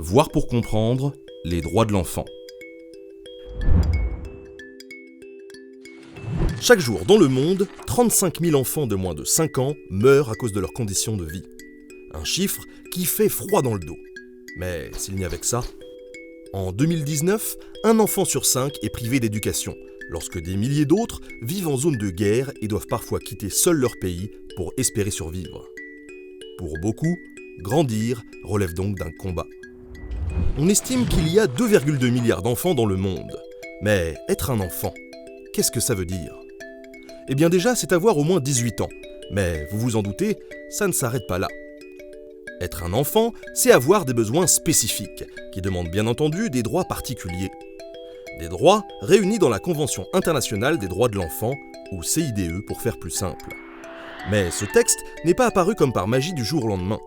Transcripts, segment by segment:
Voir pour comprendre les droits de l'enfant. Chaque jour dans le monde, 35 000 enfants de moins de 5 ans meurent à cause de leurs conditions de vie. Un chiffre qui fait froid dans le dos. Mais s'il n'y avait que ça. En 2019, un enfant sur 5 est privé d'éducation, lorsque des milliers d'autres vivent en zone de guerre et doivent parfois quitter seuls leur pays pour espérer survivre. Pour beaucoup, grandir relève donc d'un combat. On estime qu'il y a 2,2 milliards d'enfants dans le monde. Mais être un enfant, qu'est-ce que ça veut dire ? Eh bien déjà, c'est avoir au moins 18 ans. Mais vous vous en doutez, ça ne s'arrête pas là. Être un enfant, c'est avoir des besoins spécifiques, qui demandent bien entendu des droits particuliers. Des droits réunis dans la Convention internationale des droits de l'enfant, ou CIDE pour faire plus simple. Mais ce texte n'est pas apparu comme par magie du jour au lendemain.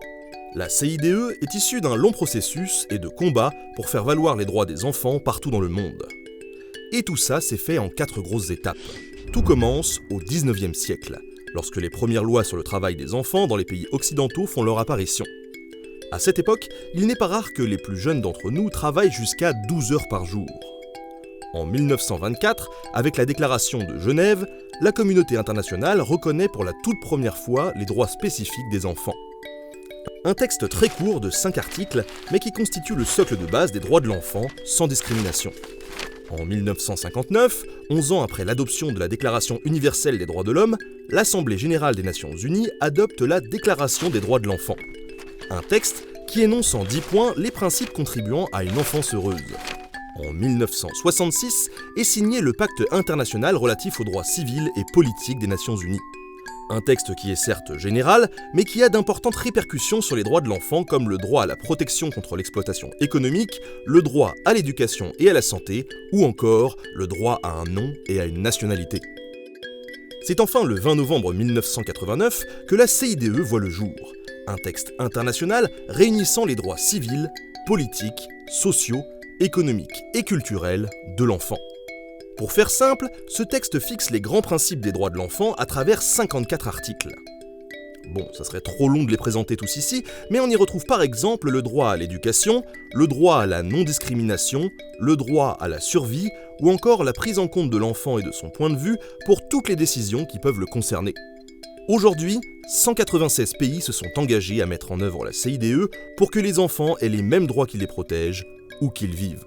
La CIDE est issue d'un long processus et de combats pour faire valoir les droits des enfants partout dans le monde. Et tout ça s'est fait en 4 grosses étapes. Tout commence au 19e siècle, lorsque les premières lois sur le travail des enfants dans les pays occidentaux font leur apparition. À cette époque, il n'est pas rare que les plus jeunes d'entre nous travaillent jusqu'à 12 heures par jour. En 1924, avec la déclaration de Genève, la communauté internationale reconnaît pour la toute première fois les droits spécifiques des enfants. Un texte très court de 5 articles, mais qui constitue le socle de base des droits de l'enfant, sans discrimination. En 1959, 11 ans après l'adoption de la Déclaration universelle des droits de l'homme, l'Assemblée générale des Nations unies adopte la Déclaration des droits de l'enfant. Un texte qui énonce en 10 points les principes contribuant à une enfance heureuse. En 1966 est signé le Pacte international relatif aux droits civils et politiques des Nations unies. Un texte qui est certes général, mais qui a d'importantes répercussions sur les droits de l'enfant comme le droit à la protection contre l'exploitation économique, le droit à l'éducation et à la santé, ou encore le droit à un nom et à une nationalité. C'est enfin le 20 novembre 1989 que la CIDE voit le jour, un texte international réunissant les droits civils, politiques, sociaux, économiques et culturels de l'enfant. Pour faire simple, ce texte fixe les grands principes des droits de l'enfant à travers 54 articles. Bon, ça serait trop long de les présenter tous ici, mais on y retrouve par exemple le droit à l'éducation, le droit à la non-discrimination, le droit à la survie, ou encore la prise en compte de l'enfant et de son point de vue pour toutes les décisions qui peuvent le concerner. Aujourd'hui, 196 pays se sont engagés à mettre en œuvre la CIDE pour que les enfants aient les mêmes droits qui les protègent, où qu'ils vivent.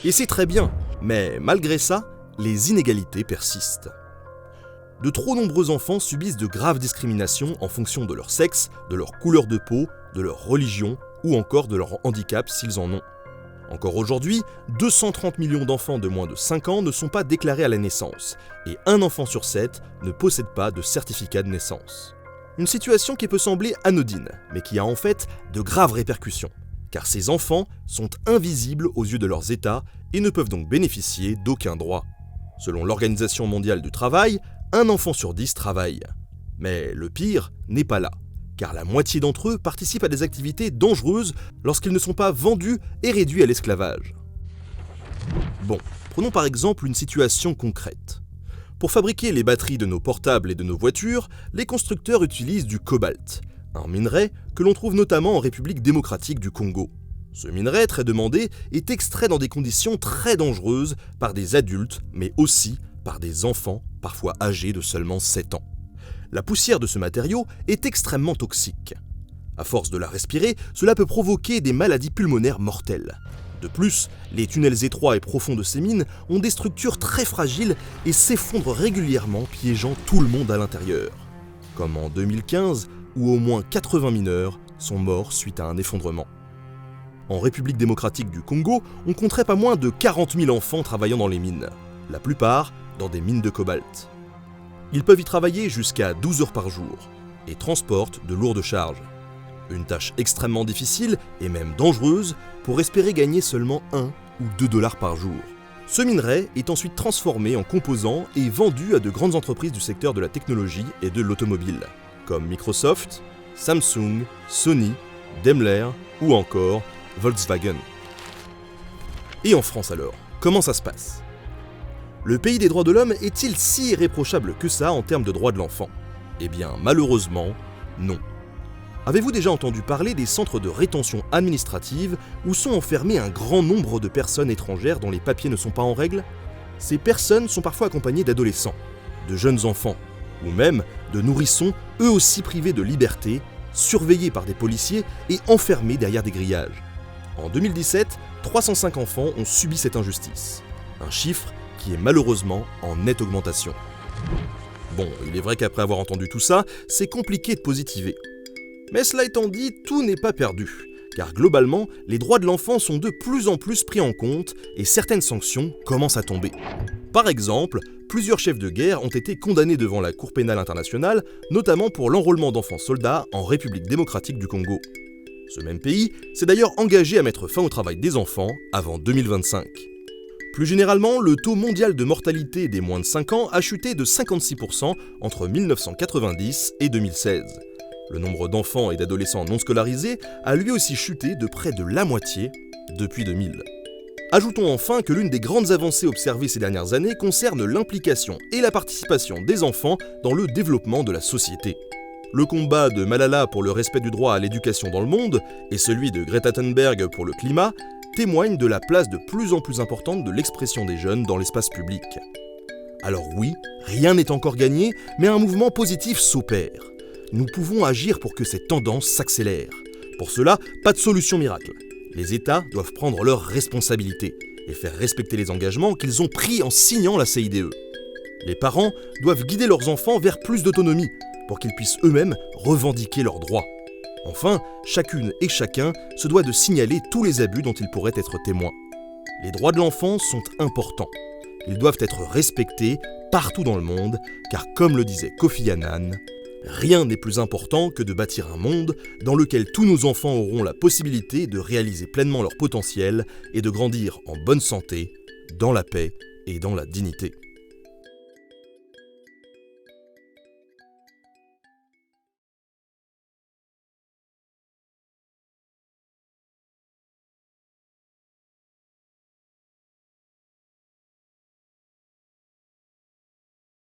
Et c'est très bien, mais malgré ça, les inégalités persistent. De trop nombreux enfants subissent de graves discriminations en fonction de leur sexe, de leur couleur de peau, de leur religion ou encore de leur handicap s'ils en ont. Encore aujourd'hui, 230 millions d'enfants de moins de 5 ans ne sont pas déclarés à la naissance, et un enfant sur 7 ne possède pas de certificat de naissance. Une situation qui peut sembler anodine, mais qui a en fait de graves répercussions. Car ces enfants sont invisibles aux yeux de leurs États et ne peuvent donc bénéficier d'aucun droit. Selon l'Organisation mondiale du travail, un enfant sur 10 travaille. Mais le pire n'est pas là, car la moitié d'entre eux participent à des activités dangereuses lorsqu'ils ne sont pas vendus et réduits à l'esclavage. Bon, prenons par exemple une situation concrète. Pour fabriquer les batteries de nos portables et de nos voitures, les constructeurs utilisent du cobalt, un minerai que l'on trouve notamment en République démocratique du Congo. Ce minerai très demandé est extrait dans des conditions très dangereuses par des adultes, mais aussi par des enfants, parfois âgés de seulement 7 ans. La poussière de ce matériau est extrêmement toxique. À force de la respirer, cela peut provoquer des maladies pulmonaires mortelles. De plus, les tunnels étroits et profonds de ces mines ont des structures très fragiles et s'effondrent régulièrement, piégeant tout le monde à l'intérieur. Comme en 2015, où au moins 80 mineurs sont morts suite à un effondrement. En République démocratique du Congo, on compterait pas moins de 40 000 enfants travaillant dans les mines, la plupart dans des mines de cobalt. Ils peuvent y travailler jusqu'à 12 heures par jour et transportent de lourdes charges. Une tâche extrêmement difficile et même dangereuse pour espérer gagner seulement 1 ou 2 dollars par jour. Ce minerai est ensuite transformé en composants et vendu à de grandes entreprises du secteur de la technologie et de l'automobile, comme Microsoft, Samsung, Sony, Daimler ou encore Volkswagen. Et en France alors, comment ça se passe ? Le pays des droits de l'homme est-il si irréprochable que ça en termes de droits de l'enfant ? Eh bien, malheureusement, non. Avez-vous déjà entendu parler des centres de rétention administrative où sont enfermés un grand nombre de personnes étrangères dont les papiers ne sont pas en règle? Ces personnes sont parfois accompagnées d'adolescents, de jeunes enfants, ou même de nourrissons, eux aussi privés de liberté, surveillés par des policiers et enfermés derrière des grillages. En 2017, 305 enfants ont subi cette injustice. Un chiffre qui est malheureusement en nette augmentation. Bon, il est vrai qu'après avoir entendu tout ça, c'est compliqué de positiver. Mais cela étant dit, tout n'est pas perdu, car globalement, les droits de l'enfant sont de plus en plus pris en compte et certaines sanctions commencent à tomber. Par exemple, plusieurs chefs de guerre ont été condamnés devant la Cour pénale internationale, notamment pour l'enrôlement d'enfants soldats en République démocratique du Congo. Ce même pays s'est d'ailleurs engagé à mettre fin au travail des enfants avant 2025. Plus généralement, le taux mondial de mortalité des moins de 5 ans a chuté de 56% entre 1990 et 2016. Le nombre d'enfants et d'adolescents non scolarisés a lui aussi chuté de près de la moitié depuis 2000. Ajoutons enfin que l'une des grandes avancées observées ces dernières années concerne l'implication et la participation des enfants dans le développement de la société. Le combat de Malala pour le respect du droit à l'éducation dans le monde et celui de Greta Thunberg pour le climat témoignent de la place de plus en plus importante de l'expression des jeunes dans l'espace public. Alors oui, rien n'est encore gagné, mais un mouvement positif s'opère. Nous pouvons agir pour que cette tendance s'accélère. Pour cela, pas de solution miracle. Les États doivent prendre leurs responsabilités et faire respecter les engagements qu'ils ont pris en signant la CIDE. Les parents doivent guider leurs enfants vers plus d'autonomie pour qu'ils puissent eux-mêmes revendiquer leurs droits. Enfin, chacune et chacun se doit de signaler tous les abus dont ils pourraient être témoins. Les droits de l'enfant sont importants. Ils doivent être respectés partout dans le monde, car comme le disait Kofi Annan, rien n'est plus important que de bâtir un monde dans lequel tous nos enfants auront la possibilité de réaliser pleinement leur potentiel et de grandir en bonne santé, dans la paix et dans la dignité.